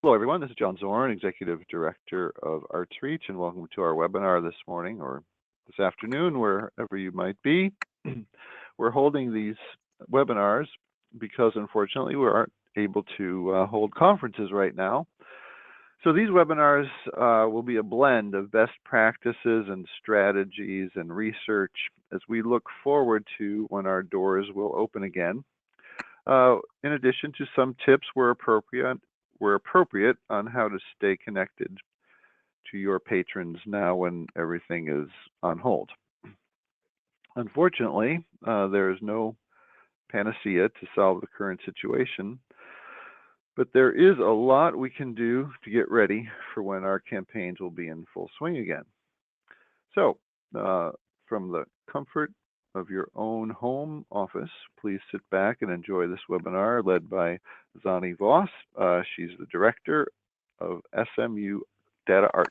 Hello, everyone. This is John Zorn, Executive Director of Arts Reach, and welcome to our webinar this morning or this afternoon, wherever you might be. We're holding these webinars because, unfortunately, we aren't able to hold conferences right now. So these webinars will be a blend of best practices and strategies and research as we look forward to when our doors will open again. In addition to some tips where appropriate on how to stay connected to your patrons now when everything is on hold. Unfortunately, there is no panacea to solve the current situation, but there is a lot we can do to get ready for when our campaigns will be in full swing again. So, from the comfort of your own home office, please sit back and enjoy this webinar led by Zani Voss. She's the director of SMU DataArts.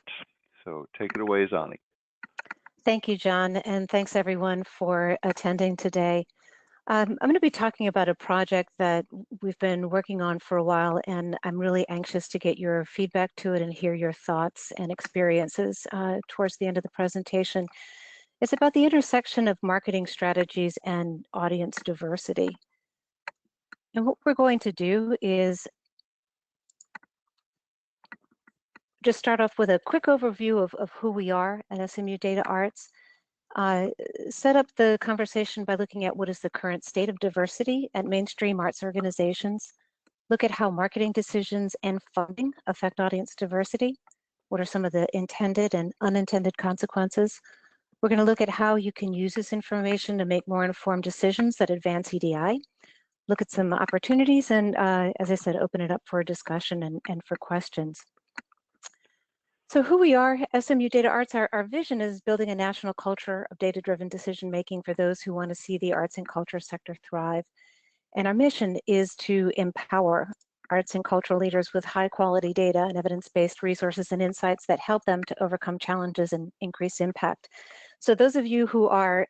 So take it away, Zani. Thank you, John, and thanks everyone for attending today. I'm going to be talking about a project that we've been working on for a while, and I'm really anxious to get your feedback to it and hear your thoughts and experiences towards the end of the presentation. It's about the intersection of marketing strategies and audience diversity. And what we're going to do is just start off with a quick overview of who we are at SMU DataArts, set up the conversation by looking at what is the current state of diversity at mainstream arts organizations, look at how marketing decisions and funding affect audience diversity, what are some of the intended and unintended consequences. We're going to look at how you can use this information to make more informed decisions that advance EDI, look at some opportunities, and as I said, open it up for discussion and for questions. So who we are, SMU DataArts, our vision is building a national culture of data-driven decision-making for those who want to see the arts and culture sector thrive. And our mission is to empower arts and cultural leaders with high-quality data and evidence-based resources and insights that help them to overcome challenges and increase impact. So those of you who are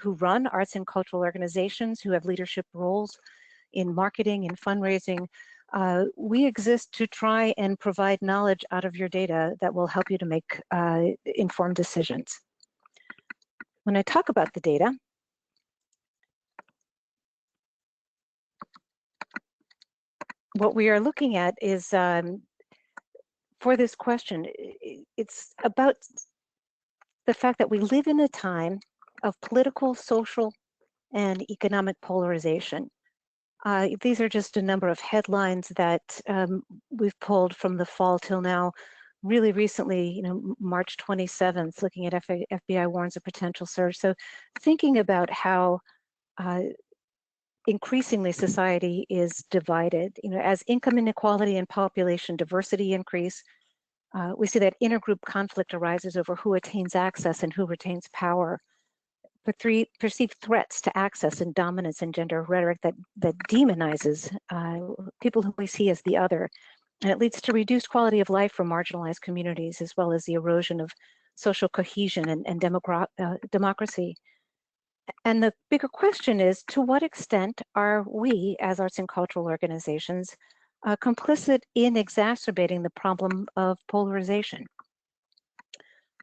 who run arts and cultural organizations, who have leadership roles in marketing and fundraising, we exist to try and provide knowledge out of your data that will help you to make informed decisions. When I talk about the data, what we are looking at is, for this question, it's about the fact that we live in a time of political, social, and economic polarization. These are just a number of headlines that we've pulled from the fall till now. Really recently, March 27th, looking at FBI warns a potential surge. So thinking about how increasingly society is divided, as income inequality and population diversity increase, we see that intergroup conflict arises over who attains access and who retains power. Perceived threats to access and dominance and gender rhetoric that demonizes people who we see as the other. And it leads to reduced quality of life for marginalized communities, as well as the erosion of social cohesion and democracy. And the bigger question is, to what extent are we, as arts and cultural organizations, complicit in exacerbating the problem of polarization?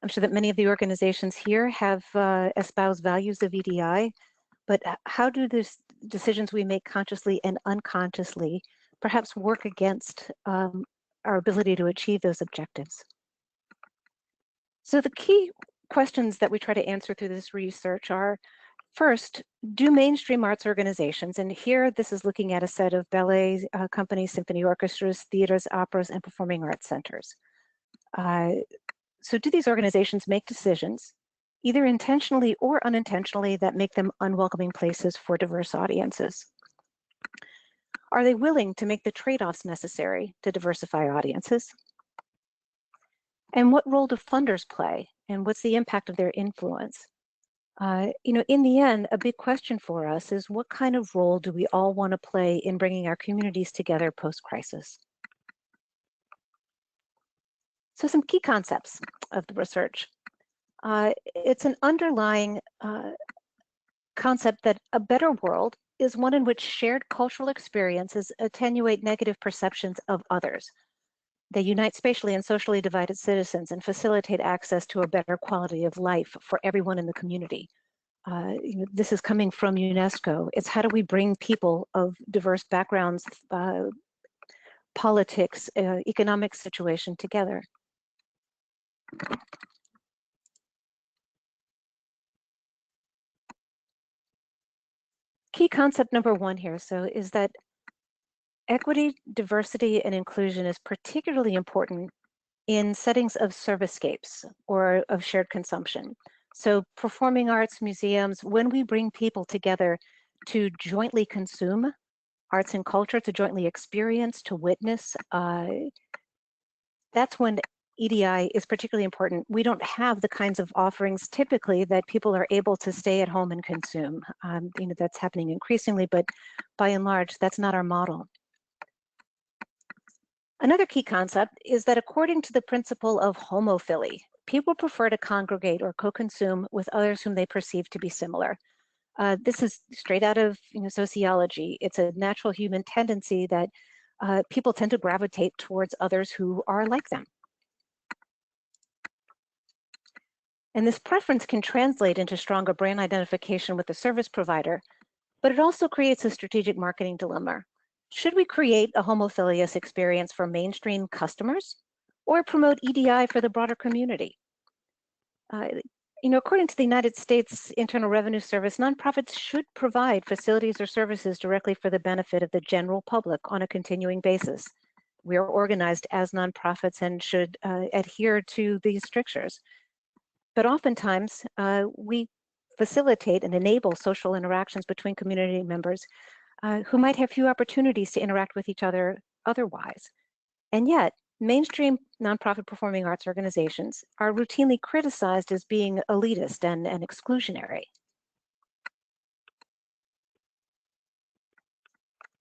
I'm sure that many of the organizations here have espoused values of EDI, but how do the decisions we make consciously and unconsciously perhaps work against our ability to achieve those objectives? So the key questions that we try to answer through this research are, first, do mainstream arts organizations, and here this is looking at a set of ballet companies, symphony orchestras, theaters, operas, and performing arts centers. So do these organizations make decisions, either intentionally or unintentionally, that make them unwelcoming places for diverse audiences? Are they willing to make the trade-offs necessary to diversify audiences? And what role do funders play, and what's the impact of their influence? In the end, a big question for us is, what kind of role do we all want to play in bringing our communities together post-crisis? So some key concepts of the research. It's an underlying concept that a better world is one in which shared cultural experiences attenuate negative perceptions of others. They unite spatially and socially divided citizens and facilitate access to a better quality of life for everyone in the community. This is coming from UNESCO. It's how do we bring people of diverse backgrounds, politics, economic situation together. Key concept number one here, so is that equity, diversity, and inclusion is particularly important in settings of servicescapes or of shared consumption. So performing arts, museums, when we bring people together to jointly consume arts and culture, to jointly experience, to witness, that's when EDI is particularly important. We don't have the kinds of offerings typically that people are able to stay at home and consume. That's happening increasingly, but by and large, that's not our model. Another key concept is that according to the principle of homophily, people prefer to congregate or co-consume with others whom they perceive to be similar. This is straight out of sociology. It's a natural human tendency that people tend to gravitate towards others who are like them. And this preference can translate into stronger brand identification with the service provider, but it also creates a strategic marketing dilemma. Should we create a homophilous experience for mainstream customers or promote EDI for the broader community? According to the United States Internal Revenue Service, nonprofits should provide facilities or services directly for the benefit of the general public on a continuing basis. We are organized as nonprofits and should adhere to these strictures. But oftentimes, we facilitate and enable social interactions between community members who might have few opportunities to interact with each other otherwise. And yet, mainstream nonprofit performing arts organizations are routinely criticized as being elitist and exclusionary.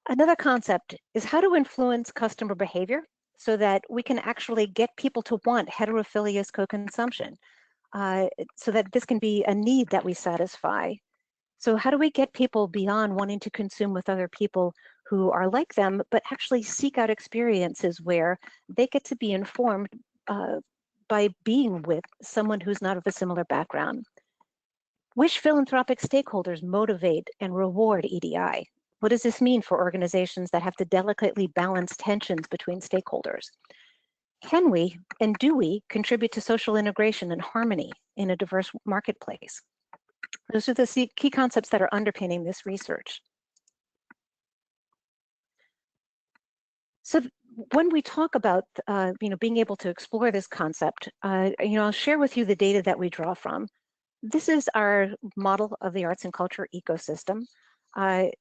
Another concept is how to influence customer behavior so that we can actually get people to want heterophilous co-consumption, so that this can be a need that we satisfy. So how do we get people beyond wanting to consume with other people who are like them, but actually seek out experiences where they get to be informed by being with someone who's not of a similar background? Which philanthropic stakeholders motivate and reward EDI? What does this mean for organizations that have to delicately balance tensions between stakeholders? Can we and do we contribute to social integration and harmony in a diverse marketplace? Those are the key concepts that are underpinning this research. So when we talk about being able to explore this concept, I'll share with you the data that we draw from. This is our model of the arts and culture ecosystem.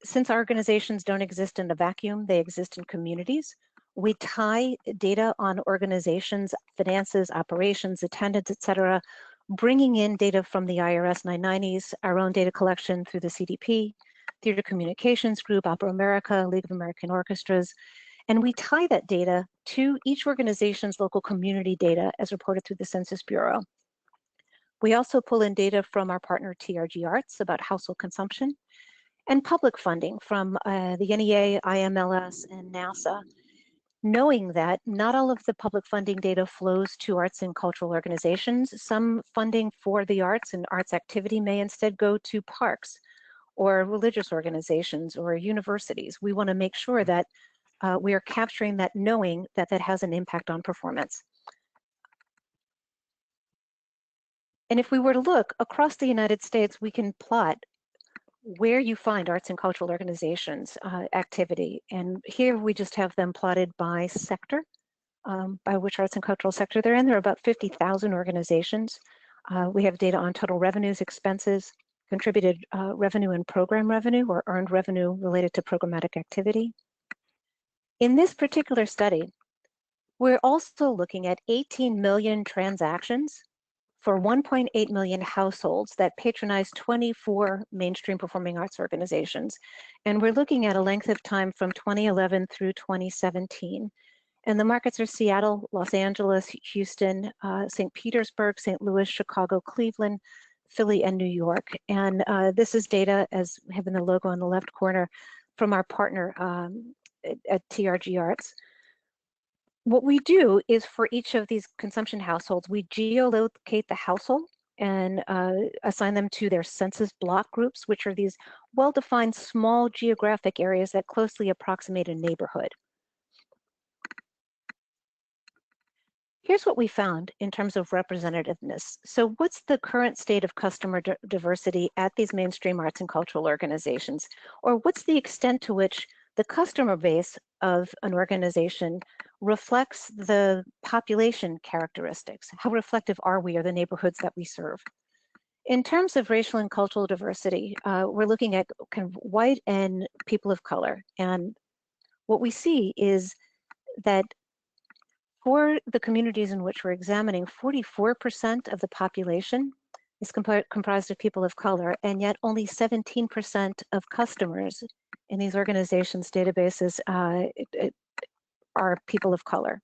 Since our organizations don't exist in a vacuum, they exist in communities. We tie data on organizations, finances, operations, attendance, et cetera, bringing in data from the IRS 990s, our own data collection through the CDP, Theater Communications Group, Opera America, League of American Orchestras, and we tie that data to each organization's local community data as reported through the Census Bureau. We also pull in data from our partner TRG Arts about household consumption and public funding from the NEA, IMLS, and NASA, knowing that not all of the public funding data flows to arts and cultural organizations. Some funding for the arts and arts activity may instead go to parks or religious organizations or universities. We want to make sure that we are capturing that, knowing that that has an impact on performance. And if we were to look across the United States, we can plot where you find arts and cultural organizations activity. And here we just have them plotted by sector, by which arts and cultural sector they're in. There are about 50,000 organizations. We have data on total revenues, expenses, contributed revenue and program revenue, or earned revenue related to programmatic activity. In this particular study, we're also looking at 18 million transactions for 1.8 million households that patronize 24 mainstream performing arts organizations. And we're looking at a length of time from 2011 through 2017. And the markets are Seattle, Los Angeles, Houston, St. Petersburg, St. Louis, Chicago, Cleveland, Philly, and New York. And this is data, as we have in the logo on the left corner, from our partner at TRG Arts. What we do is for each of these consumption households, we geolocate the household and assign them to their census block groups, which are these well-defined small geographic areas that closely approximate a neighborhood. Here's what we found in terms of representativeness. So what's the current state of customer diversity at these mainstream arts and cultural organizations? Or what's the extent to which the customer base of an organization reflects the population characteristics? How reflective are we of the neighborhoods that we serve? In terms of racial and cultural diversity, we're looking at kind of white and people of color. And what we see is that for the communities in which we're examining, 44% of the population is comprised of people of color, and yet only 17% of customers in these organizations' databases are people of color.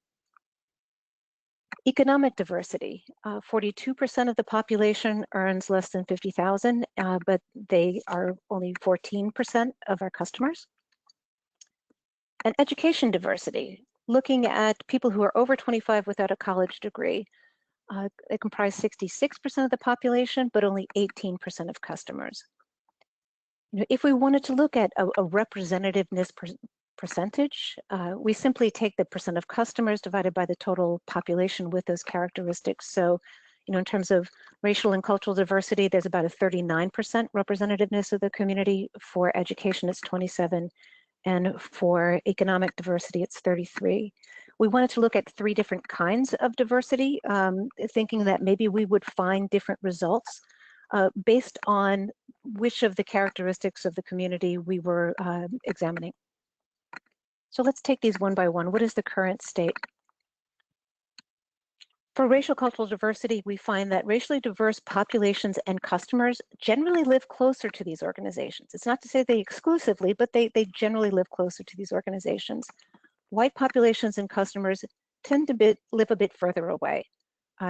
Economic diversity, 42% of the population earns less than 50,000, but they are only 14% of our customers. And education diversity, looking at people who are over 25 without a college degree, they comprise 66% of the population, but only 18% of customers. You know, if we wanted to look at a representativeness percentage, we simply take the percent of customers divided by the total population with those characteristics. So, you know, in terms of racial and cultural diversity, there's about a 39% representativeness of the community. For education, it's 27%. And for economic diversity, it's 33%. We wanted to look at 3 different kinds of diversity, thinking that maybe we would find different results based on which of the characteristics of the community we were examining. So let's take these one by one. What is the current state? For racial cultural diversity, we find that racially diverse populations and customers generally live closer to these organizations. It's not to say they exclusively, but they generally live closer to these organizations. White populations and customers tend to live a bit further away.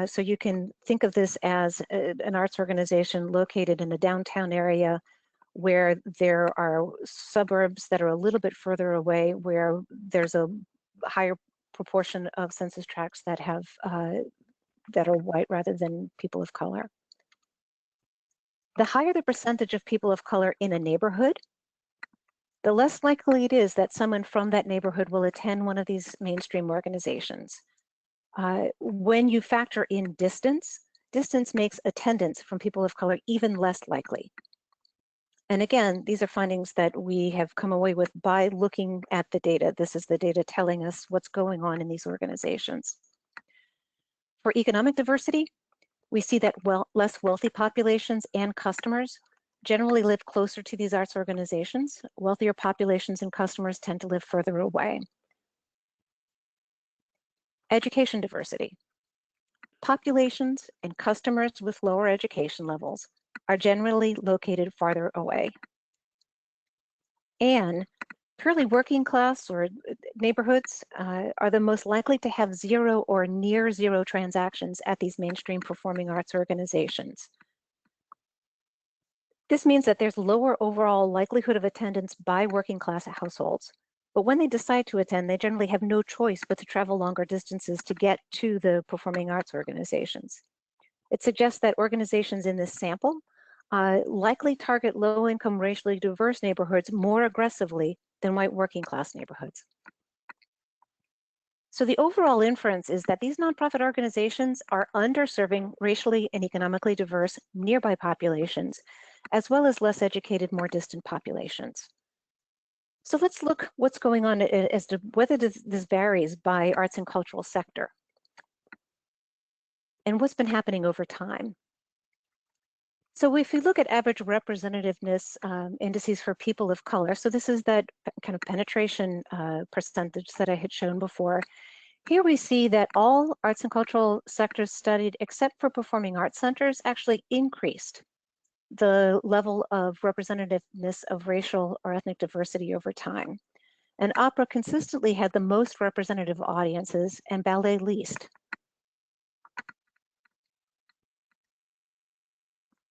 So you can think of this as an arts organization located in a downtown area where there are suburbs that are a little bit further away, where there's a higher proportion of census tracts that have that are white rather than people of color. The higher the percentage of people of color in a neighborhood, the less likely it is that someone from that neighborhood will attend one of these mainstream organizations. When you factor in distance, distance makes attendance from people of color even less likely. And again, these are findings that we have come away with by looking at the data. This is the data telling us what's going on in these organizations. For economic diversity, we see that less wealthy populations and customers generally live closer to these arts organizations. Wealthier populations and customers tend to live further away. Education diversity. Populations and customers with lower education levels are generally located farther away. And purely working class or neighborhoods are the most likely to have 0 or near 0 transactions at these mainstream performing arts organizations. This means that there's lower overall likelihood of attendance by working class households. But when they decide to attend, they generally have no choice but to travel longer distances to get to the performing arts organizations. It suggests that organizations in this sample likely target low-income, racially diverse neighborhoods more aggressively than white working class neighborhoods. So the overall inference is that these nonprofit organizations are underserving racially and economically diverse nearby populations, as well as less educated, more distant populations. So let's look what's going on as to whether this varies by arts and cultural sector and what's been happening over time. So if we look at average representativeness indices for people of color, so this is that kind of penetration percentage that I had shown before. Here we see that all arts and cultural sectors studied, except for performing arts centers, actually increased the level of representativeness of racial or ethnic diversity over time. And opera consistently had the most representative audiences and ballet least.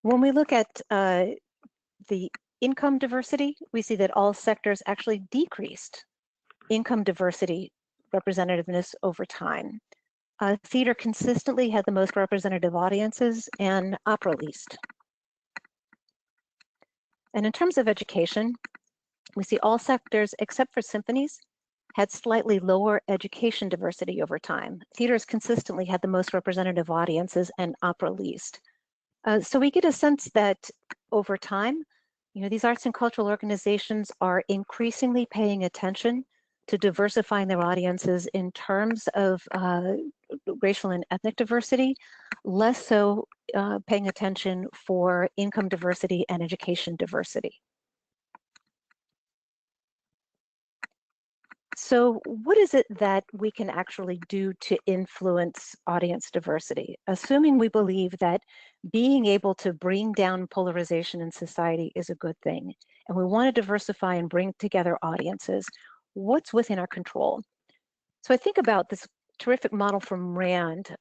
When we look at the income diversity, we see that all sectors actually decreased income diversity representativeness over time. Theater consistently had the most representative audiences and opera least. And in terms of education, we see all sectors except for symphonies had slightly lower education diversity over time. Theaters consistently had the most representative audiences and opera least. So we get a sense that over time, these arts and cultural organizations are increasingly paying attention to diversifying their audiences in terms of racial and ethnic diversity, less so paying attention for income diversity and education diversity. So what is it that we can actually do to influence audience diversity? Assuming we believe that being able to bring down polarization in society is a good thing, and we want to diversify and bring together audiences, what's within our control? So I think about this terrific model from Rand,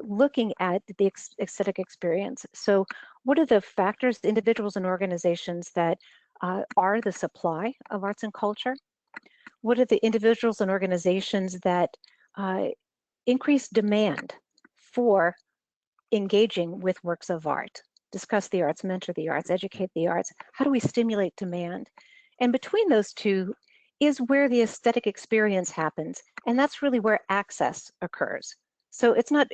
looking at the aesthetic experience. So what are the factors, individuals and organizations that are the supply of arts and culture? What are the individuals and organizations that increase demand for engaging with works of art? Discuss the arts, mentor the arts, educate the arts. How do we stimulate demand? And between those two is where the aesthetic experience happens. And that's really where access occurs. So it's not,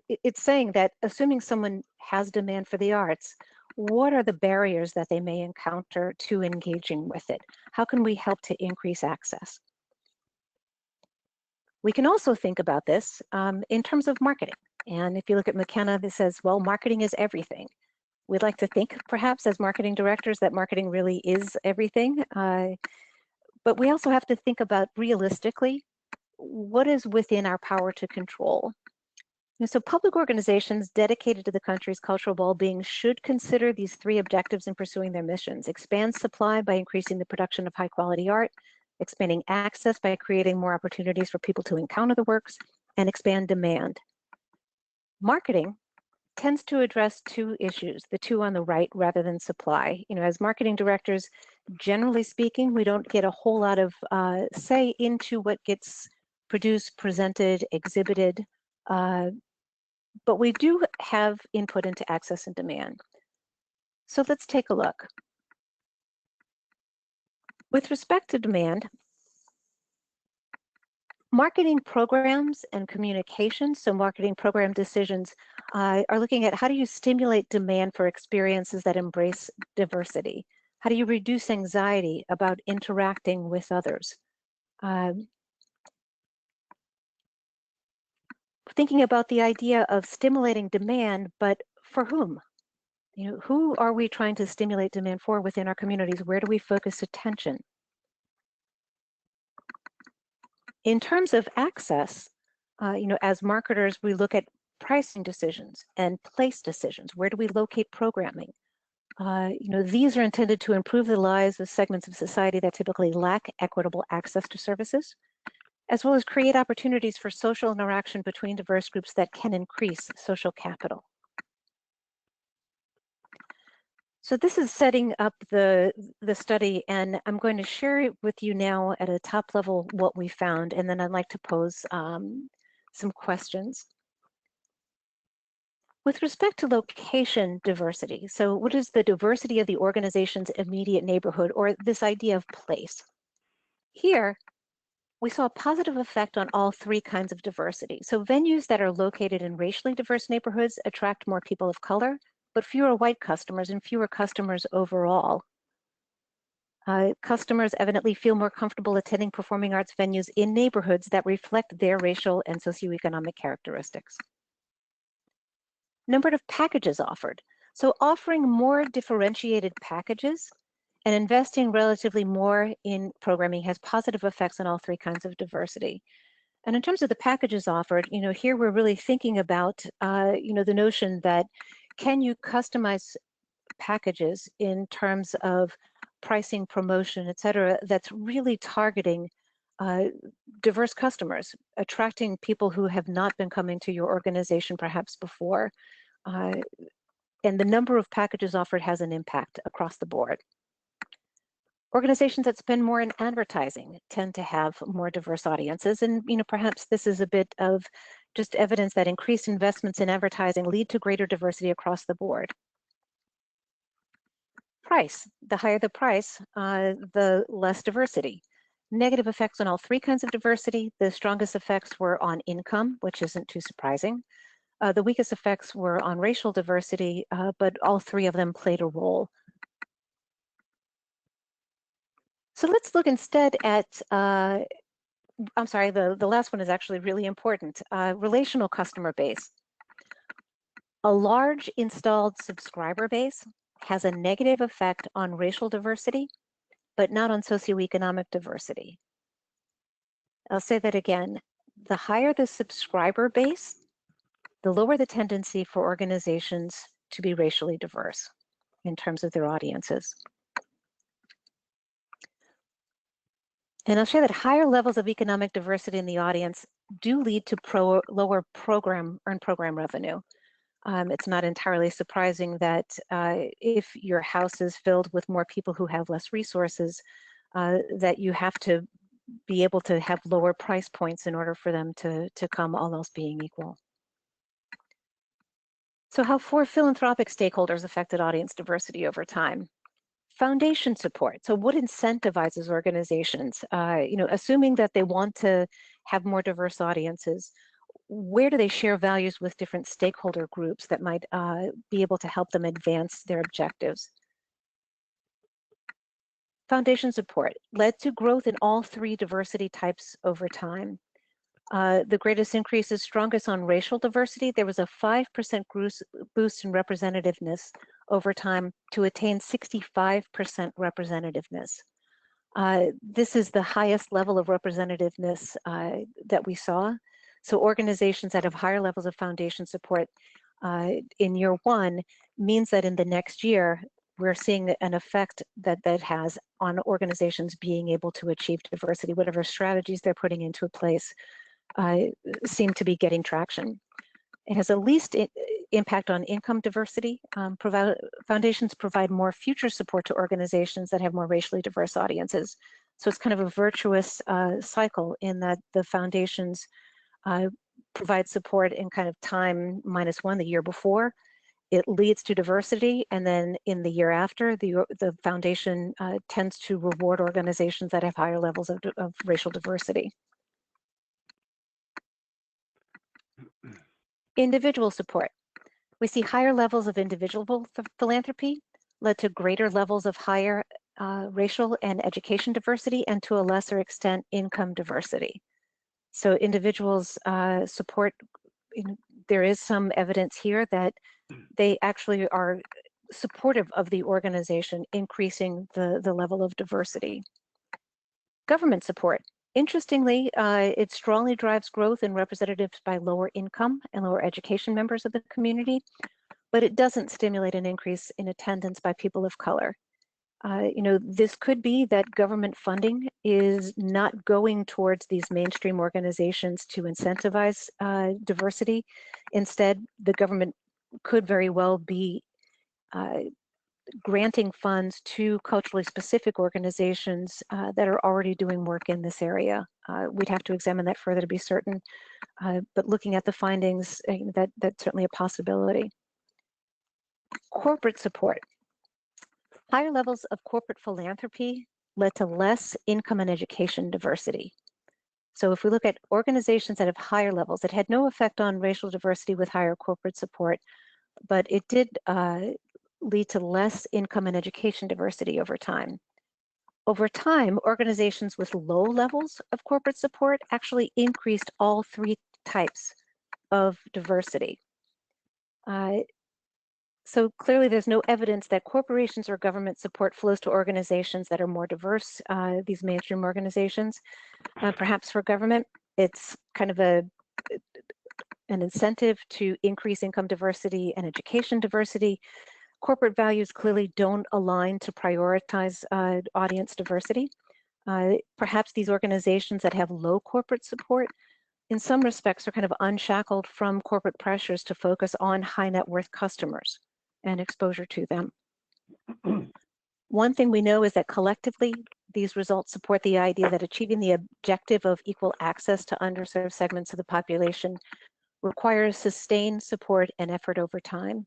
it's saying that assuming someone has demand for the arts, what are the barriers that they may encounter to engaging with it? How can we help to increase access? We can also think about this in terms of marketing. And if you look at McKenna, this says, well, marketing is everything. We'd like to think perhaps as marketing directors that marketing really is everything. But we also have to think about realistically, what is within our power to control? And so public organizations dedicated to the country's cultural well-being should consider these three objectives in pursuing their missions: expand supply by increasing the production of high-quality art, expanding access by creating more opportunities for people to encounter the works, and expand demand. Marketing tends to address two issues, the two on the right rather than supply. As marketing directors, generally speaking, we don't get a whole lot of say into what gets produced, presented, exhibited, but we do have input into access and demand. So let's take a look. With respect to demand, marketing programs and communications, so marketing program decisions, are looking at how do you stimulate demand for experiences that embrace diversity? How do you reduce anxiety about interacting with others? Thinking about the idea of stimulating demand, but for whom? Who are we trying to stimulate demand for within our communities? Where do we focus attention? In terms of access, as marketers, we look at pricing decisions and place decisions. Where do we locate programming? These are intended to improve the lives of segments of society that typically lack equitable access to services, as well as create opportunities for social interaction between diverse groups that can increase social capital. So this is setting up the study, and I'm going to share it with you now at a top level what we found, and then I'd like to pose some questions. With respect to location diversity, so what is the diversity of the organization's immediate neighborhood, or this idea of place? Here, we saw a positive effect on all three kinds of diversity. So venues that are located in racially diverse neighborhoods attract more people of color, but fewer white customers and fewer customers overall. Customers evidently feel more comfortable attending performing arts venues in neighborhoods that reflect their racial and socioeconomic characteristics. Number of packages offered. So offering more differentiated packages and investing relatively more in programming has positive effects on all three kinds of diversity. And in terms of the packages offered, here we're really thinking about, the notion that can you customize packages in terms of pricing, promotion, et cetera, that's really targeting diverse customers, attracting people who have not been coming to your organization perhaps before. And the number of packages offered has an impact across the board. Organizations that spend more in advertising tend to have more diverse audiences. And perhaps this is a bit of just evidence that increased investments in advertising lead to greater diversity across the board. Price. The higher the price, the less diversity. Negative effects on all three kinds of diversity. The strongest effects were on income, which isn't too surprising. The weakest effects were on racial diversity, but all three of them played a role. So let's look instead at, I'm sorry, the last one is actually really important, relational customer base. A large installed subscriber base has a negative effect on racial diversity, but not on socioeconomic diversity. I'll say that again. The higher the subscriber base, the lower the tendency for organizations to be racially diverse in terms of their audiences. And I'll share that higher levels of economic diversity in the audience do lead to lower earned program revenue. It's not entirely surprising that if your house is filled with more people who have less resources, that you have to be able to have lower price points in order for them to come, all else being equal. So how philanthropic stakeholders affected audience diversity over time? Foundation support. So what incentivizes organizations? Assuming that they want to have more diverse audiences, where do they share values with different stakeholder groups that might be able to help them advance their objectives? Foundation support led to growth in all three diversity types over time. The greatest increase is strongest on racial diversity. There was a 5% boost in representativeness over time to attain 65% representativeness. This is the highest level of representativeness that we saw. So organizations that have higher levels of foundation support in year one means that in the next year, we're seeing an effect that has on organizations being able to achieve diversity. Whatever strategies they're putting into place seem to be getting traction. It has the least impact on income diversity. Foundations provide more future support to organizations that have more racially diverse audiences. So it's kind of a virtuous cycle in that the foundations provide support in kind of time -1 the year before. It leads to diversity, and then in the year after, the foundation tends to reward organizations that have higher levels of racial diversity. Individual support. We see higher levels of individual philanthropy led to greater levels of higher racial and education diversity, and to a lesser extent, income diversity. So individuals support, there is some evidence here that they actually are supportive of the organization, increasing the level of diversity. Government support. Interestingly, it strongly drives growth in representatives by lower income and lower education members of the community, but it doesn't stimulate an increase in attendance by people of color. This could be that government funding is not going towards these mainstream organizations to incentivize diversity. Instead, the government could very well be granting funds to culturally specific organizations that are already doing work in this area. We'd have to examine that further to be certain, but looking at the findings, that's certainly a possibility. Corporate support. Higher levels of corporate philanthropy led to less income and education diversity. So if we look at organizations that have higher levels, it had no effect on racial diversity with higher corporate support, but it did lead to less income and education diversity over time. Over time, organizations with low levels of corporate support actually increased all three types of diversity. So clearly there's no evidence that corporations or government support flows to organizations that are more diverse, these mainstream organizations. Perhaps for government, it's kind of an incentive to increase income diversity and education diversity. Corporate values clearly don't align to prioritize audience diversity. Perhaps these organizations that have low corporate support, in some respects, are kind of unshackled from corporate pressures to focus on high net worth customers and exposure to them. One thing we know is that collectively, these results support the idea that achieving the objective of equal access to underserved segments of the population requires sustained support and effort over time.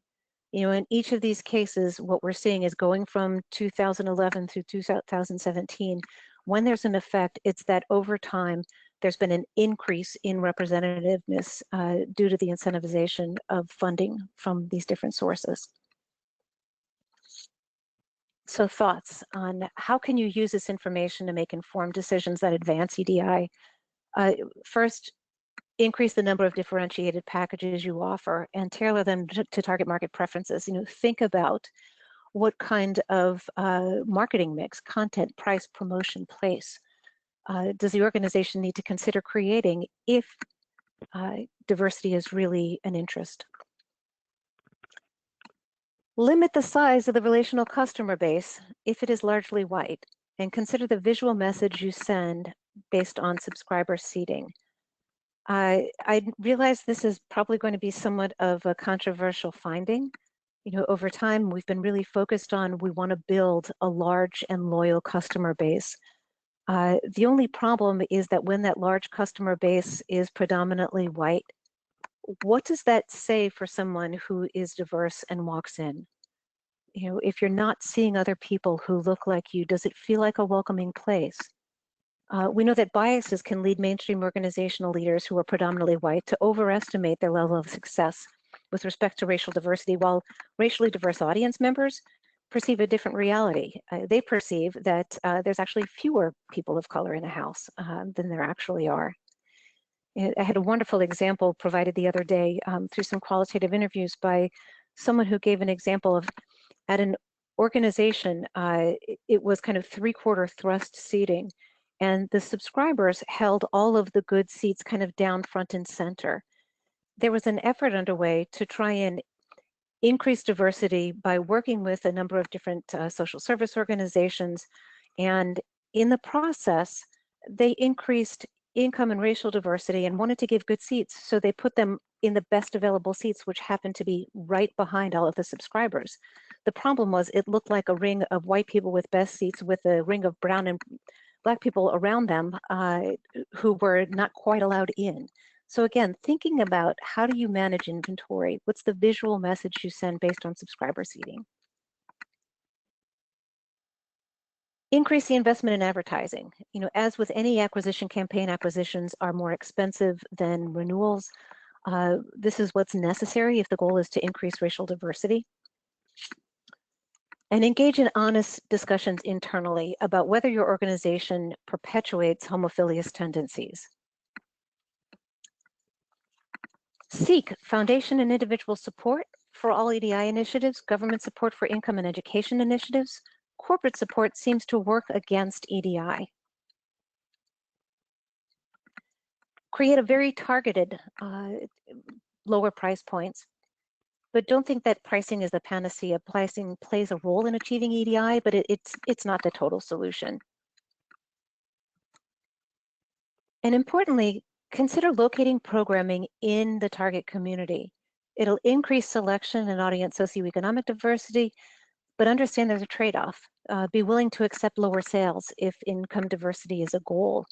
You know, in each of these cases, what we're seeing is going from 2011 through 2017, when there's an effect, it's that over time, there's been an increase in representativeness due to the incentivization of funding from these different sources. So thoughts on how can you use this information to make informed decisions that advance EDI? First, increase the number of differentiated packages you offer and tailor them to target market preferences. You know, think about what kind of marketing mix, content, price, promotion, place does the organization need to consider creating if diversity is really an interest. Limit the size of the relational customer base if it is largely white, and consider the visual message you send based on subscriber seating. I realize this is probably going to be somewhat of a controversial finding. You know, over time, we've been really focused on we want to build a large and loyal customer base. The only problem is that when that large customer base is predominantly white, what does that say for someone who is diverse and walks in? You know, if you're not seeing other people who look like you, does it feel like a welcoming place? We know that biases can lead mainstream organizational leaders who are predominantly white to overestimate their level of success with respect to racial diversity, while racially diverse audience members perceive a different reality. They perceive that there's actually fewer people of color in a house than there actually are. I had a wonderful example provided the other day through some qualitative interviews by someone who gave an example of at an organization, it was kind of 3/4 thrust seating, and the subscribers held all of the good seats kind of down front and center. There was an effort underway to try and increase diversity by working with a number of different social service organizations, and in the process, they increased income and racial diversity and wanted to give good seats, so they put them in the best available seats, which happened to be right behind all of the subscribers. The problem was it looked like a ring of white people with best seats with a ring of brown and Black people around them who were not quite allowed in. So again, thinking about how do you manage inventory? What's the visual message you send based on subscriber seating? Increase the investment in advertising. You know, as with any acquisition campaign, acquisitions are more expensive than renewals. This is what's necessary if the goal is to increase racial diversity. And engage in honest discussions internally about whether your organization perpetuates homophilous tendencies. Seek foundation and individual support for all EDI initiatives, government support for income and education initiatives. Corporate support seems to work against EDI. Create a very targeted lower price points, but don't think that pricing is the panacea. Pricing plays a role in achieving EDI, but it's not the total solution. And importantly, consider locating programming in the target community. It'll increase selection and audience socioeconomic diversity, but understand there's a trade-off. Be willing to accept lower sales if income diversity is a goal.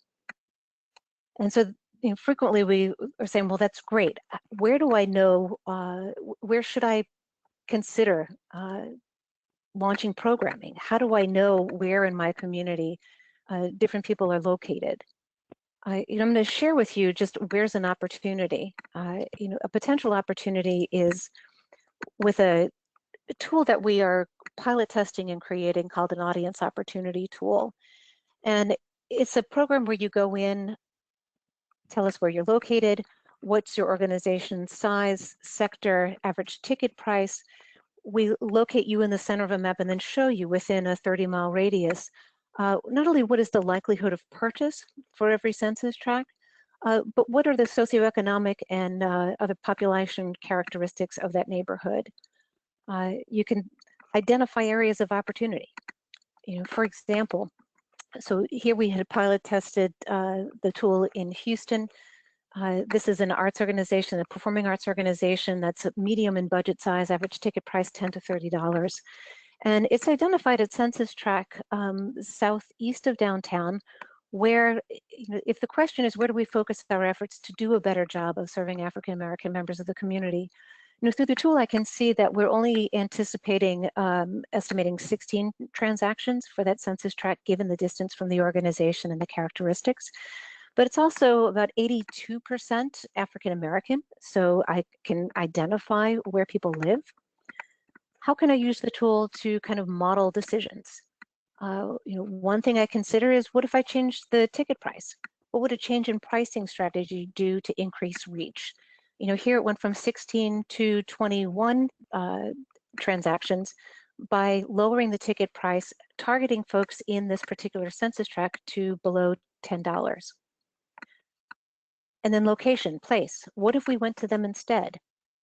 And so, you know, frequently we are saying, well, that's great. Where do I know, where should I consider launching programming? How do I know where in my community different people are located? I'm going to share with you just where's an opportunity. You know, a potential opportunity is with a tool that we are pilot testing and creating called an audience opportunity tool. And it's a program where you go in, tell us where you're located, what's your organization's size, sector, average ticket price. We locate you in the center of a map and then show you within a 30-mile radius not only what is the likelihood of purchase for every census tract, but what are the socioeconomic and other population characteristics of that neighborhood. You can identify areas of opportunity. You know, for example, so here we had pilot tested the tool in Houston. This is an arts organization, a performing arts organization that's medium in budget size, average ticket price $10 to $30. And it's identified at census tract southeast of downtown, where, if the question is, where do we focus our efforts to do a better job of serving African American members of the community? Through the tool, I can see that we're only anticipating estimating 16 transactions for that census tract, given the distance from the organization and the characteristics. But it's also about 82% African American, so I can identify where people live. How can I use the tool to kind of model decisions? One thing I consider is, what if I changed the ticket price? What would a change in pricing strategy do to increase reach? Here it went from 16 to 21 transactions. By lowering the ticket price, targeting folks in this particular census tract to below $10. And then location, place. What if we went to them instead?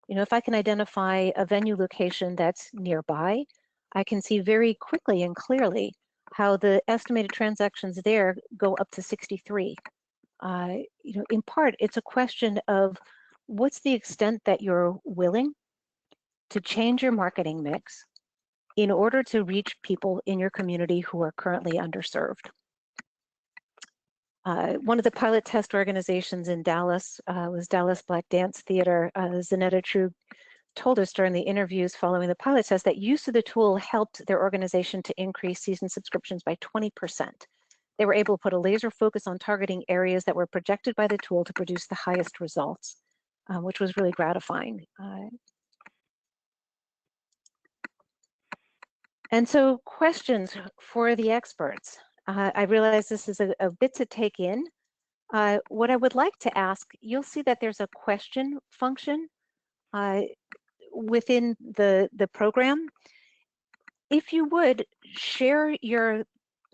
If I can identify a venue location that's nearby, I can see very quickly and clearly how the estimated transactions there go up to 63. In part, it's a question of what's the extent that you're willing to change your marketing mix in order to reach people in your community who are currently underserved. One of the pilot test organizations in Dallas was Dallas Black Dance Theater. Zanetta True told us during the interviews following the pilot test that use of the tool helped their organization to increase season subscriptions by 20%. They were able to put a laser focus on targeting areas that were projected by the tool to produce the highest results, which was really gratifying. And so, questions for the experts. I realize this is a bit to take in. What I would like to ask, you'll see that there's a question function within the program. If you would, share your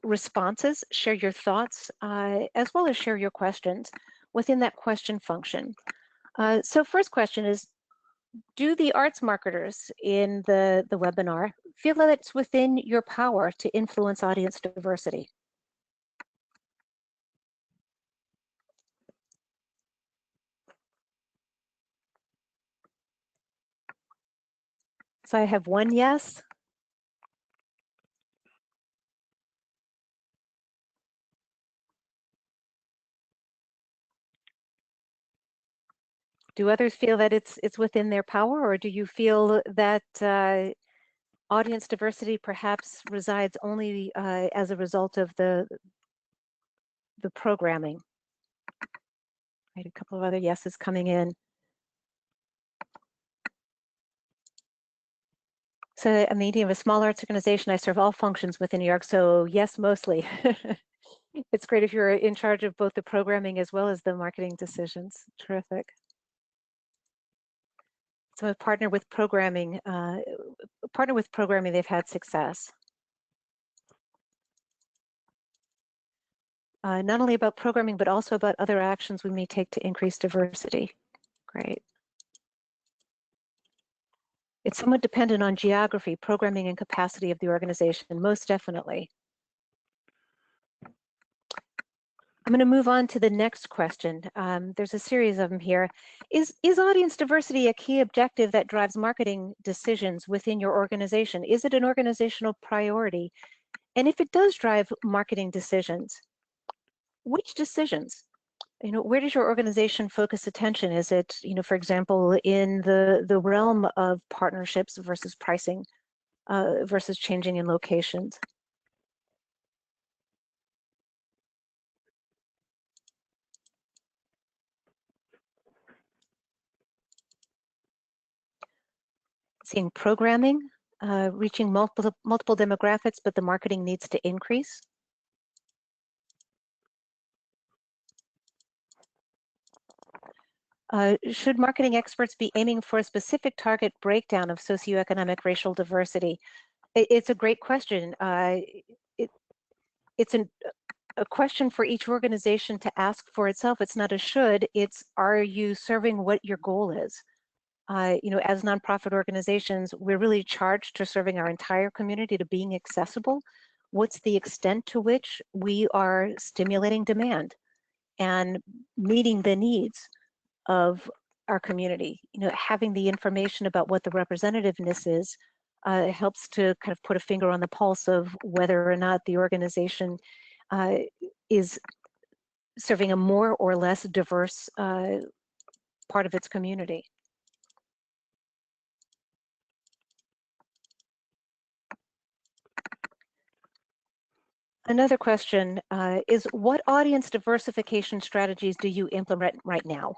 responses, share your thoughts, as well as share your questions within that question function. So first question is, do the arts marketers in the webinar feel that it's within your power to influence audience diversity? So I have one yes. Do others feel that it's within their power, or do you feel that audience diversity perhaps resides only as a result of the programming? Right, a couple of other yeses coming in. So I'm the ED of a small arts organization. I serve all functions within New York, so yes, mostly. It's great if you're in charge of both the programming as well as the marketing decisions. Terrific. So a partner with programming, they've had success. Not only about programming, but also about other actions we may take to increase diversity. Great. It's somewhat dependent on geography, programming, and capacity of the organization, most definitely. I'm going to move on to the next question. There's a series of them here. Is audience diversity a key objective that drives marketing decisions within your organization? Is it an organizational priority? And if it does drive marketing decisions, which decisions? Where does your organization focus attention? Is it, for example, in the realm of partnerships versus pricing versus changing in locations? Seeing programming, reaching multiple demographics, but the marketing needs to increase. Should marketing experts be aiming for a specific target breakdown of socioeconomic racial diversity? It's a great question. It's a question for each organization to ask for itself. It's not a should, it's, are you serving what your goal is? As nonprofit organizations, we're really charged to serving our entire community, to being accessible. What's the extent to which we are stimulating demand and meeting the needs of our community? Having the information about what the representativeness is It helps to kind of put a finger on the pulse of whether or not the organization is serving a more or less diverse part of its community. Another question is, what audience diversification strategies do you implement right now?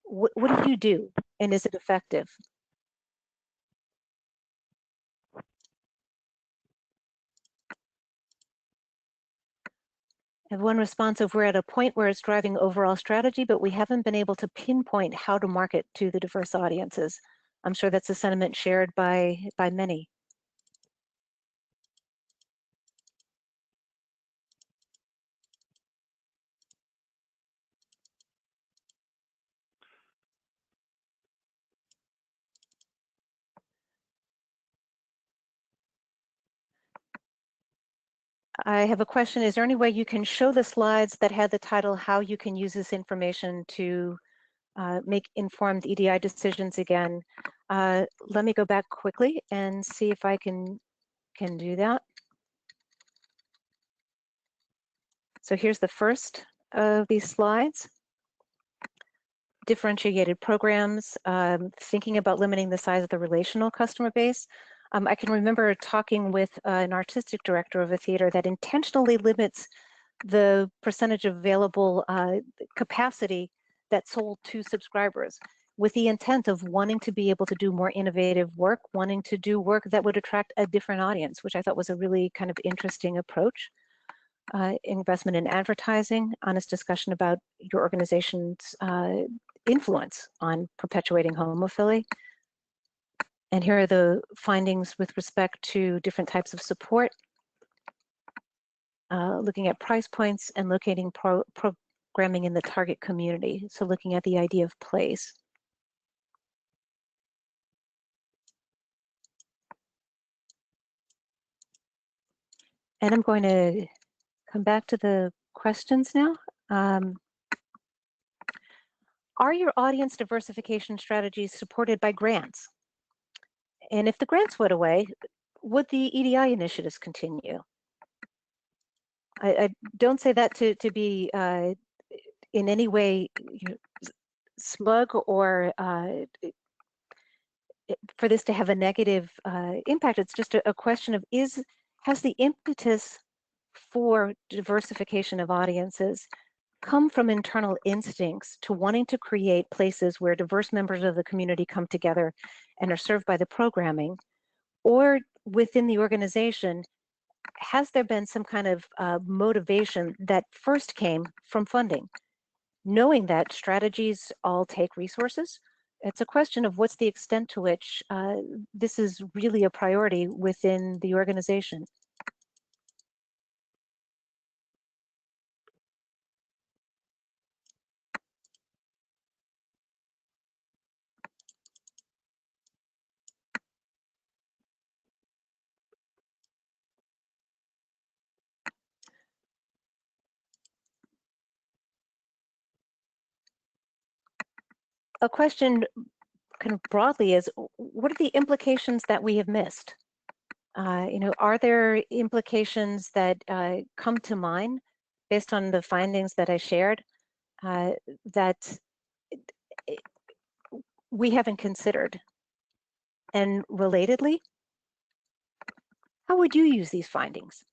What do you do, and is it effective? I have one response of, we're at a point where it's driving overall strategy, but we haven't been able to pinpoint how to market to the diverse audiences. I'm sure that's a sentiment shared by many. I have a question. Is there any way you can show the slides that had the title, how you can use this information to make informed EDI decisions again? Let me go back quickly and see if I can do that. So here's the first of these slides. Differentiated programs, thinking about limiting the size of the relational customer base. I can remember talking with an artistic director of a theater that intentionally limits the percentage of available capacity that's sold to subscribers, with the intent of wanting to be able to do more innovative work, wanting to do work that would attract a different audience, which I thought was a really kind of interesting approach. Investment in advertising, honest discussion about your organization's influence on perpetuating homophily. And here are the findings with respect to different types of support, looking at price points and locating programming in the target community. So looking at the idea of place. And I'm going to come back to the questions now. Are your audience diversification strategies supported by grants? And if the grants went away, would the EDI initiatives continue? I don't say that to be in any way smug or for this to have a negative impact. It's just a question of, has the impetus for diversification of audiences come from internal instincts to wanting to create places where diverse members of the community come together and are served by the programming, or within the organization, has there been some kind of motivation that first came from funding? Knowing that strategies all take resources, it's a question of what's the extent to which this is really a priority within the organization. A question kind of broadly is, what are the implications that we have missed? Are there implications that come to mind based on the findings that I shared that we haven't considered? And relatedly, how would you use these findings?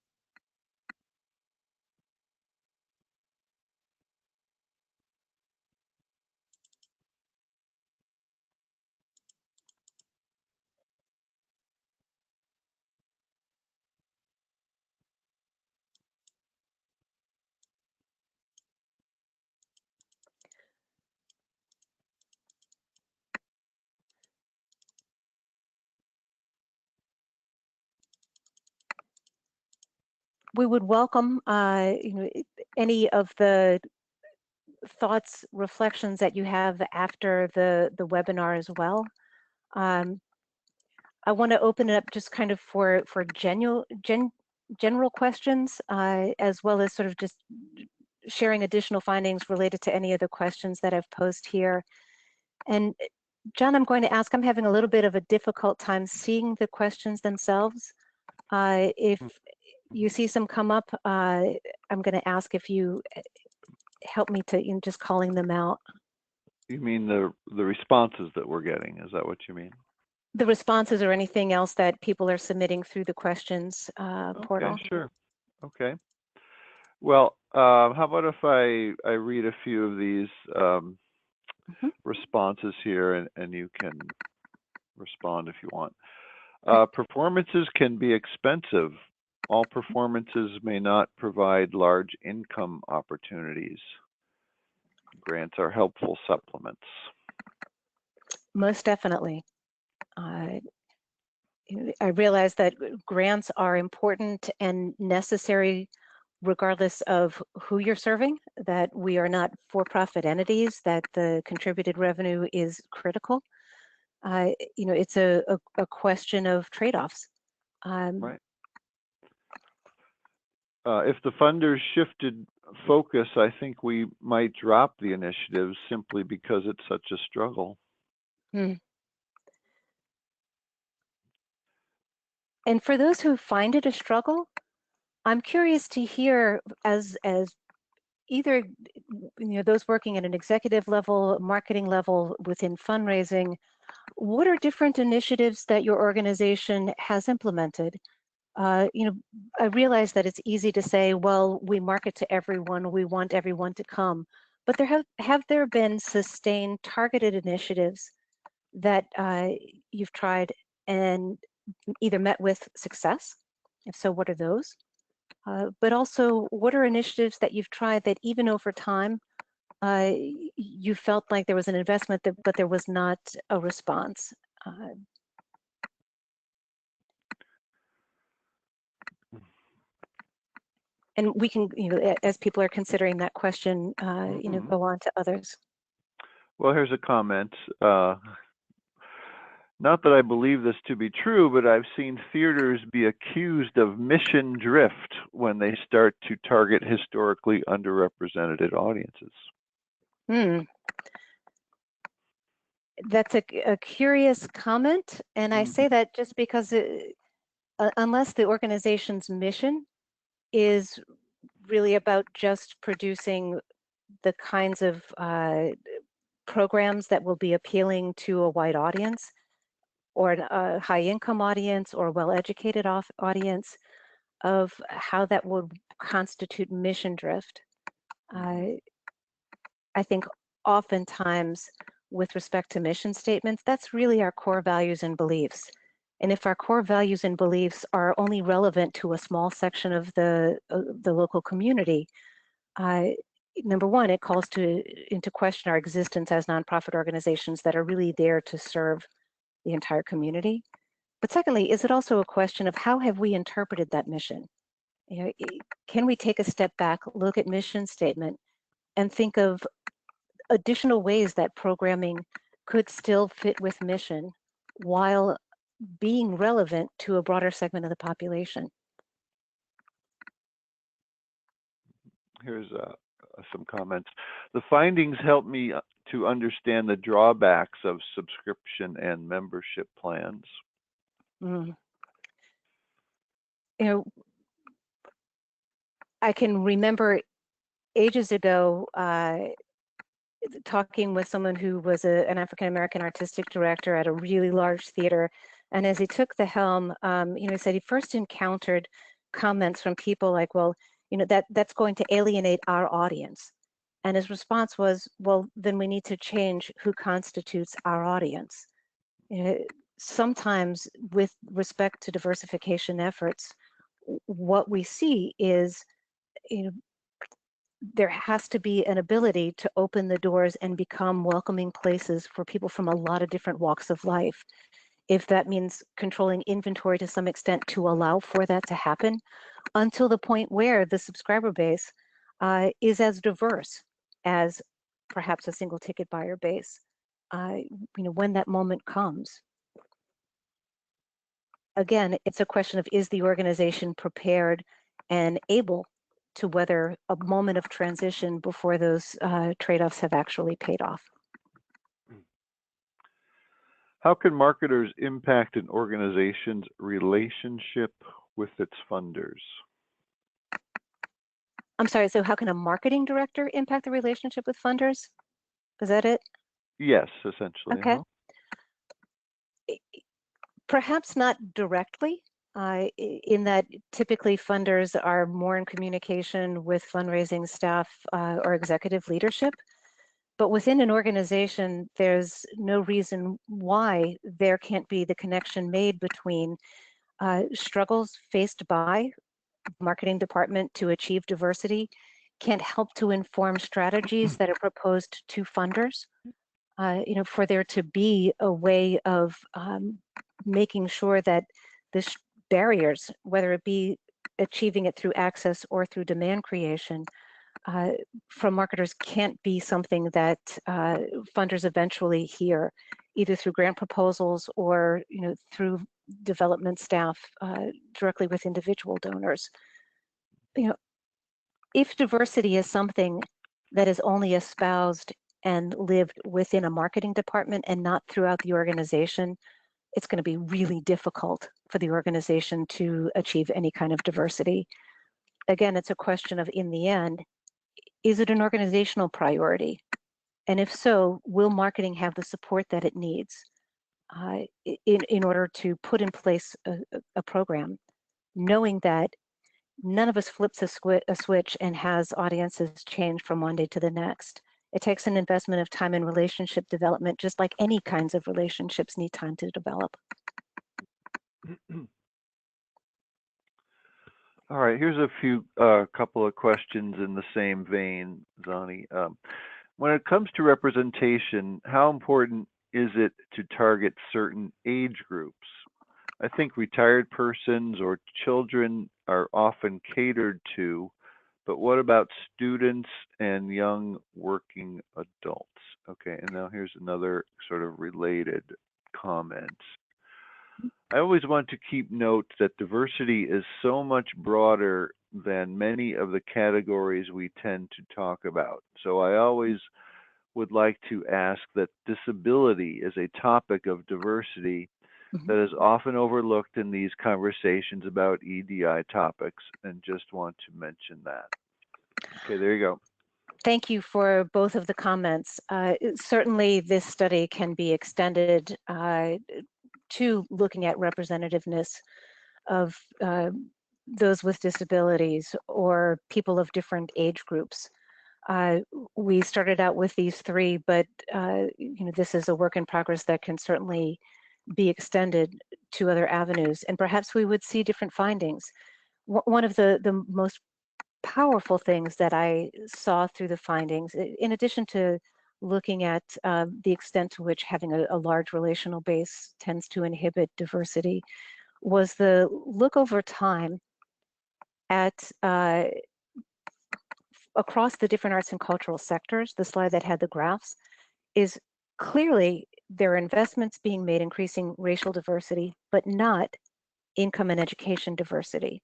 We would welcome any of the thoughts, reflections that you have after the webinar as well. I want to open it up just kind of for general questions, as well as sort of just sharing additional findings related to any of the questions that I've posed here. And John, I'm going to ask, I'm having a little bit of a difficult time seeing the questions themselves. If you see some come up, I'm going to ask if you help me to just calling them out. You mean the responses that we're getting? Is that what you mean? The responses or anything else that people are submitting through the questions portal. Okay, sure. Okay. Well, how about if I read a few of these responses here, and you can respond if you want. Performances can be expensive. All performances may not provide large income opportunities. Grants are helpful supplements. Most definitely. I realize that grants are important and necessary regardless of who you're serving, that we are not for-profit entities, that the contributed revenue is critical. It's a question of trade-offs. Right. If the funders shifted focus, I think we might drop the initiative simply because it's such a struggle. And for those who find it a struggle, I'm curious to hear, as either those working at an executive level, marketing level, within fundraising, what are different initiatives that your organization has implemented? I realize that it's easy to say, well, we market to everyone, we want everyone to come, but have there been sustained targeted initiatives that you've tried and either met with success? If so, what are those? But also, what are initiatives that you've tried that even over time, you felt like there was an investment, but there was not a response? And we can, as people are considering that question, go on to others. Well, here's a comment. Not that I believe this to be true, but I've seen theaters be accused of mission drift when they start to target historically underrepresented audiences. That's a curious comment, and I say that just because unless the organization's mission is really about just producing the kinds of programs that will be appealing to a wide audience, or a high income audience, or a well-educated audience, of how that would constitute mission drift. I think oftentimes with respect to mission statements, that's really our core values and beliefs. And if our core values and beliefs are only relevant to a small section of the local community, number one, it calls into question our existence as nonprofit organizations that are really there to serve the entire community. But secondly, is it also a question of how have we interpreted that mission? Can we take a step back, look at mission statement, and think of additional ways that programming could still fit with mission while being relevant to a broader segment of the population? Here's some comments. The findings help me to understand the drawbacks of subscription and membership plans. I can remember ages ago talking with someone who was an African-American artistic director at a really large theater. And as he took the helm, he said he first encountered comments from people like, well, that's going to alienate our audience. And his response was, well, then we need to change who constitutes our audience. Sometimes with respect to diversification efforts, what we see is, there has to be an ability to open the doors and become welcoming places for people from a lot of different walks of life. If that means controlling inventory to some extent to allow for that to happen, until the point where the subscriber base is as diverse as perhaps a single ticket buyer base, when that moment comes. Again, it's a question of, is the organization prepared and able to weather a moment of transition before those trade-offs have actually paid off? How can marketers impact an organization's relationship with its funders? I'm sorry, so how can a marketing director impact the relationship with funders? Is that it? Yes, essentially. Okay. Perhaps not directly, in that typically funders are more in communication with fundraising staff or executive leadership. But within an organization, there's no reason why there can't be the connection made between struggles faced by the marketing department to achieve diversity can help to inform strategies that are proposed to funders. For there to be a way of making sure that the barriers, whether it be achieving it through access or through demand creation, from marketers can't be something that funders eventually hear, either through grant proposals or through development staff directly with individual donors. If diversity is something that is only espoused and lived within a marketing department and not throughout the organization, it's going to be really difficult for the organization to achieve any kind of diversity. Again, it's a question of, in the end, is it an organizational priority? And if so, will marketing have the support that it needs in order to put in place a program, knowing that none of us flips a switch and has audiences change from one day to the next. It takes an investment of time in relationship development, just like any kinds of relationships need time to develop. All right, here's a few couple of questions in the same vein, Zani. When it comes to representation, how important is it to target certain age groups? I think retired persons or children are often catered to, but what about students and young working adults? Okay, and now here's another sort of related comment. I always want to keep note that diversity is so much broader than many of the categories we tend to talk about. So I always would like to ask that disability is a topic of diversity that is often overlooked in these conversations about EDI topics, and just want to mention that. Okay, there you go. Thank you for both of the comments. Certainly, this study can be extended to looking at representativeness of those with disabilities or people of different age groups. We started out with these three, but this is a work in progress that can certainly be extended to other avenues, and perhaps we would see different findings. One of the most powerful things that I saw through the findings, in addition to looking at the extent to which having a large relational base tends to inhibit diversity, was the look over time at across the different arts and cultural sectors. The slide that had the graphs is clearly there are investments being made increasing racial diversity, but not income and education diversity.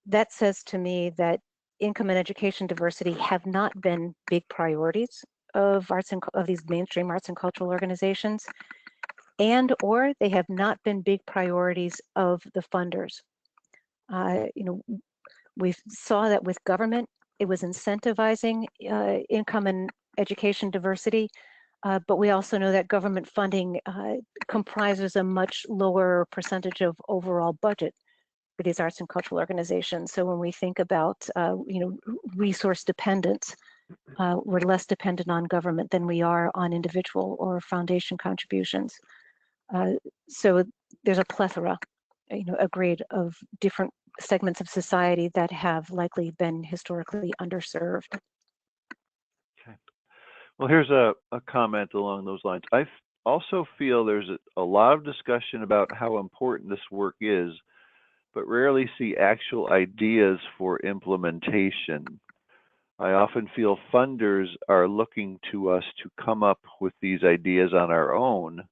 That says to me that income and education diversity have not been big priorities of these mainstream arts and cultural organizations, and or they have not been big priorities of the funders. We saw that with government, it was incentivizing income and education diversity, but we also know that government funding comprises a much lower percentage of overall budget for these arts and cultural organizations. So when we think about resource dependence, we're less dependent on government than we are on individual or foundation contributions. So there's a plethora, agreed, of different segments of society that have likely been historically underserved. Okay. Well, here's a comment along those lines. I also feel there's a lot of discussion about how important this work is, but rarely see actual ideas for implementation. I often feel funders are looking to us to come up with these ideas on our own,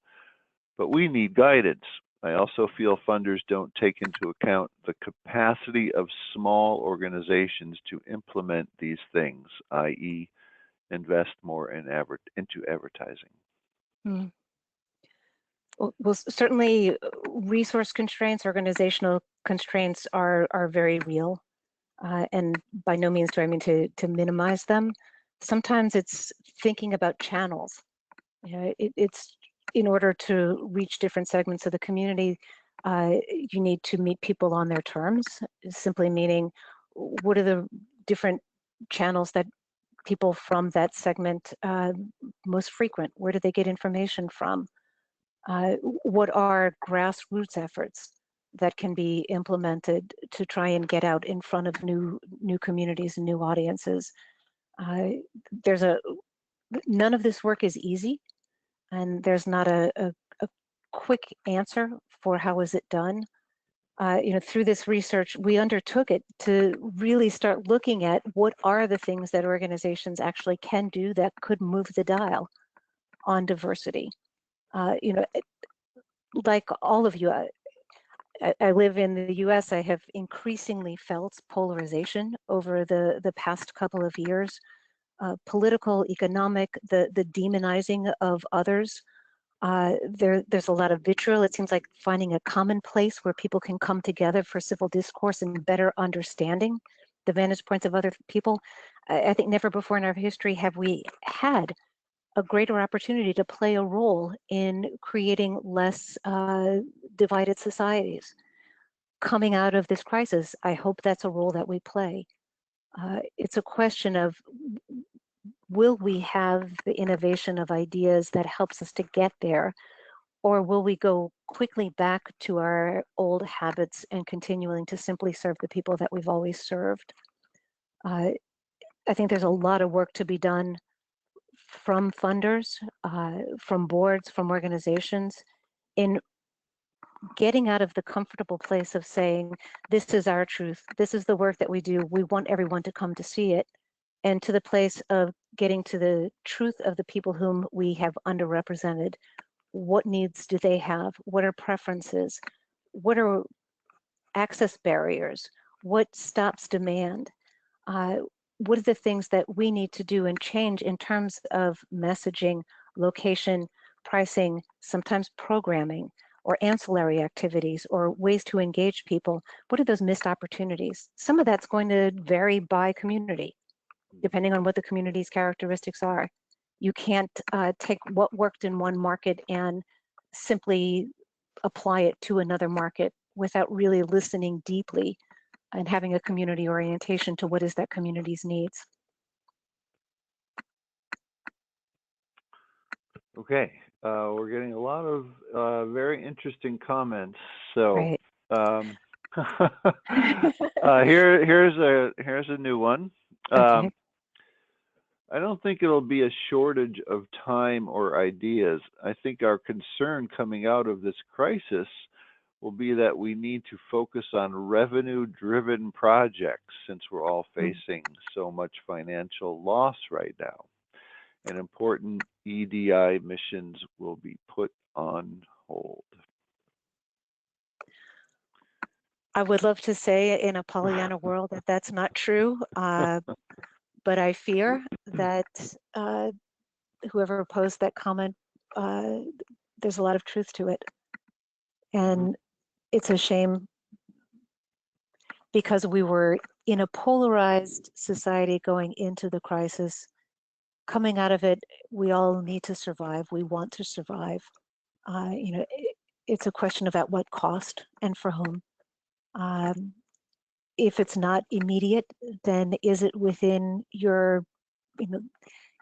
but we need guidance. I also feel funders don't take into account the capacity of small organizations to implement these things, i.e., invest more into advertising. Well, certainly resource constraints, organizational constraints are very real. And by no means do I mean to minimize them. Sometimes it's thinking about channels. You know, it's in order to reach different segments of the community, you need to meet people on their terms, simply meaning what are the different channels that people from that segment most frequent? Where do they get information from? What are grassroots efforts that can be implemented to try and get out in front of new communities and new audiences? There's none of this work is easy, and there's not a quick answer for how is it done. You know, through this research, we undertook it to really start looking at what are the things that organizations actually can do that could move the dial on diversity. You know, like all of you, I live in the US. I have increasingly felt polarization over the past couple of years. Political, economic, the demonizing of others. There's a lot of vitriol. It seems like finding a common place where people can come together for civil discourse and better understanding the vantage points of other people. I think never before in our history have we had a greater opportunity to play a role in creating less divided societies. Coming out of this crisis, I hope that's a role that we play. It's a question of, will we have the innovation of ideas that helps us to get there, or will we go quickly back to our old habits and continuing to simply serve the people that we've always served? I think there's a lot of work to be done from funders, from boards, from organizations, in getting out of the comfortable place of saying, this is our truth, this is the work that we do, we want everyone to come to see it, and to the place of getting to the truth of the people whom we have underrepresented. What needs do they have? What are preferences? What are access barriers? What stops demand? What are the things that we need to do and change in terms of messaging, location, pricing, sometimes programming, or ancillary activities, or ways to engage people? What are those missed opportunities? Some of that's going to vary by community, depending on what the community's characteristics are. You can't take what worked in one market and simply apply it to another market without really listening deeply and having a community orientation to what is that community's needs. Okay, we're getting a lot of very interesting comments. So Right. here's a new one. Okay. I don't think it'll be a shortage of time or ideas. I think our concern coming out of this crisis will be that we need to focus on revenue-driven projects since we're all facing so much financial loss right now. And important EDI missions will be put on hold. I would love to say in a Pollyanna world that that's not true, but I fear that whoever posed that comment, there's a lot of truth to it. And it's a shame, because we were in a polarized society going into the crisis. Coming out of it, we all need to survive. We want to survive. You know, it's a question of at what cost and for whom. If it's not immediate, then is it within your, you know,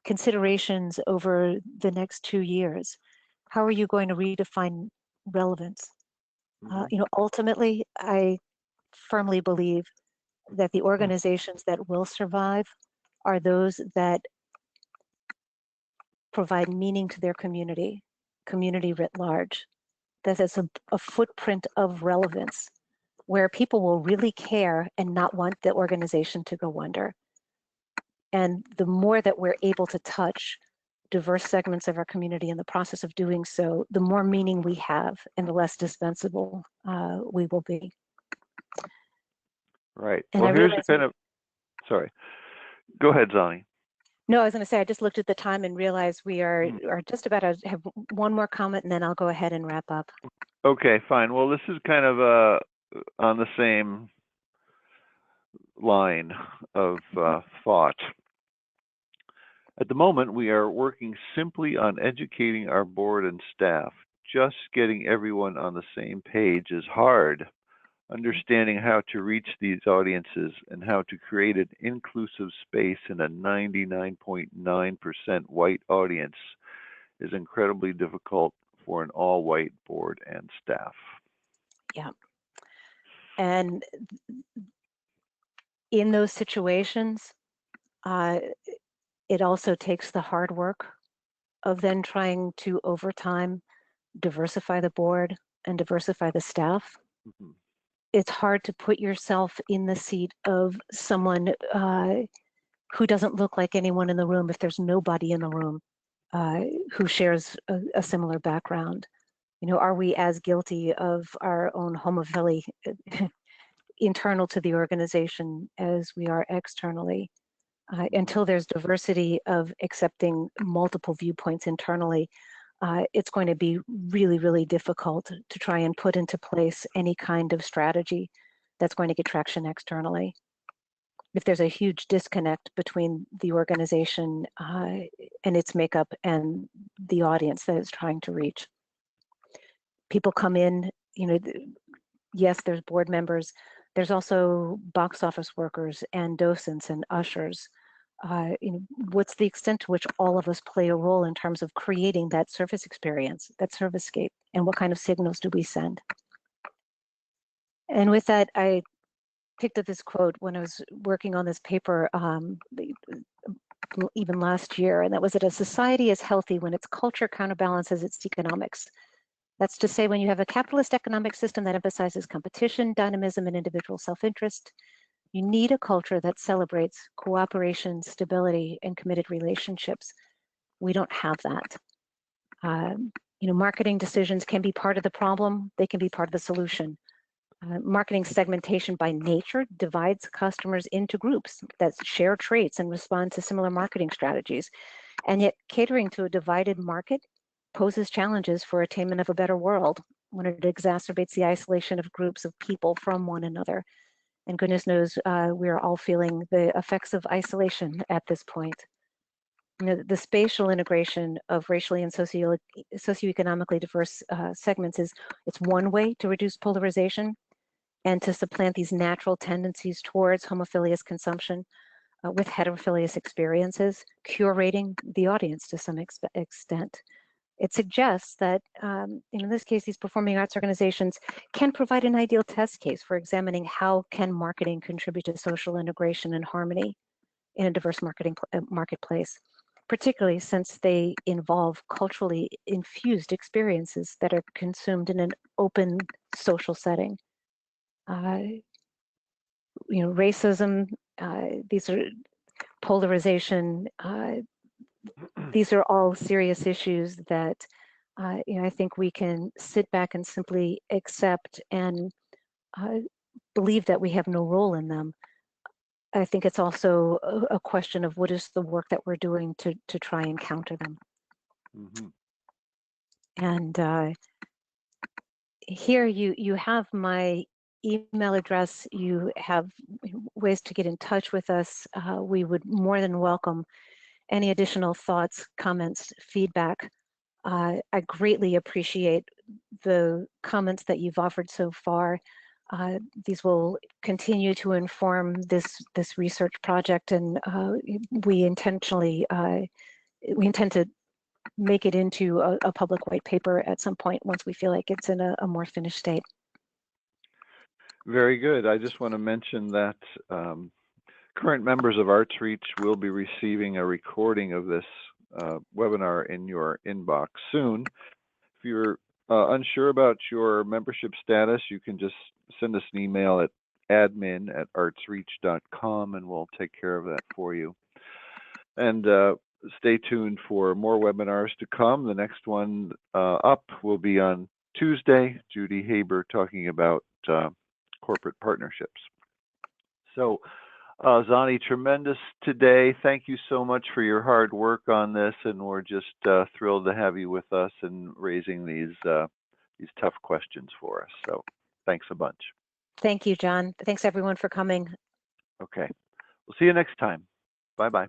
considerations over the next 2 years? How are you going to redefine relevance? You know, ultimately, I firmly believe that the organizations that will survive are those that provide meaning to their community writ large. That is a footprint of relevance where people will really care and not want the organization to go under. And the more that we're able to touch diverse segments of our community in the process of doing so, the more meaning we have and the less dispensable we will be. Right. And well, here's the kind of, sorry. Go ahead, Zani. No, I was going to say, I just looked at the time and realized we are just about to have one more comment, and then I'll go ahead and wrap up. Okay, fine. Well, this is kind of on the same line of thought. At the moment, we are working simply on educating our board and staff. Just getting everyone on the same page is hard. Understanding how to reach these audiences and how to create an inclusive space in a 99.9% white audience is incredibly difficult for an all-white board and staff. Yeah. And in those situations, it also takes the hard work of then trying to, over time, diversify the board and diversify the staff. Mm-hmm. It's hard to put yourself in the seat of someone who doesn't look like anyone in the room if there's nobody in the room who shares a similar background. You know, are we as guilty of our own homophily internal to the organization as we are externally? Until there's diversity of accepting multiple viewpoints internally, it's going to be really, really difficult to try and put into place any kind of strategy that's going to get traction externally. If there's a huge disconnect between the organization and its makeup and the audience that it's trying to reach. People come in, you know, yes, there's board members. There's also box office workers and docents and ushers. You know, what's the extent to which all of us play a role in terms of creating that service experience, that service-scape, and what kind of signals do we send? And with that, I picked up this quote when I was working on this paper even last year, and that was that a society is healthy when its culture counterbalances its economics. That's to say, when you have a capitalist economic system that emphasizes competition, dynamism, and individual self-interest, you need a culture that celebrates cooperation, stability, and committed relationships. We don't have that. You know, marketing decisions can be part of the problem. They can be part of the solution. Marketing segmentation by nature divides customers into groups that share traits and respond to similar marketing strategies. And yet catering to a divided market poses challenges for attainment of a better world when it exacerbates the isolation of groups of people from one another. And goodness knows we're all feeling the effects of isolation at this point. You know, the spatial integration of racially and socioeconomically diverse segments it's one way to reduce polarization and to supplant these natural tendencies towards homophilious consumption with heterophilious experiences, curating the audience to some extent. It suggests that, in this case, these performing arts organizations can provide an ideal test case for examining how can marketing contribute to social integration and harmony in a diverse marketplace, particularly since they involve culturally infused experiences that are consumed in an open social setting. You know, racism, these are polarization, these are all serious issues that you know, I think we can sit back and simply accept and believe that we have no role in them. I think it's also a question of what is the work that we're doing to try and counter them. Mm-hmm. And here you have my email address. You have ways to get in touch with us. We would more than welcome any additional thoughts, comments, feedback. I greatly appreciate the comments that you've offered so far. These will continue to inform this research project, and we intend to make it into a public white paper at some point once we feel like it's in a more finished state. Very good. I just want to mention that current members of ArtsReach will be receiving a recording of this webinar in your inbox soon. If you're unsure about your membership status, you can just send us an email at admin@artsreach.com and we'll take care of that for you. And stay tuned for more webinars to come. The next one up will be on Tuesday. Judy Haber talking about corporate partnerships. So Zani, tremendous today. Thank you so much for your hard work on this, and we're just thrilled to have you with us and raising these tough questions for us. So thanks a bunch. Thank you, John. Thanks everyone for coming. Okay. We'll see you next time. Bye-bye.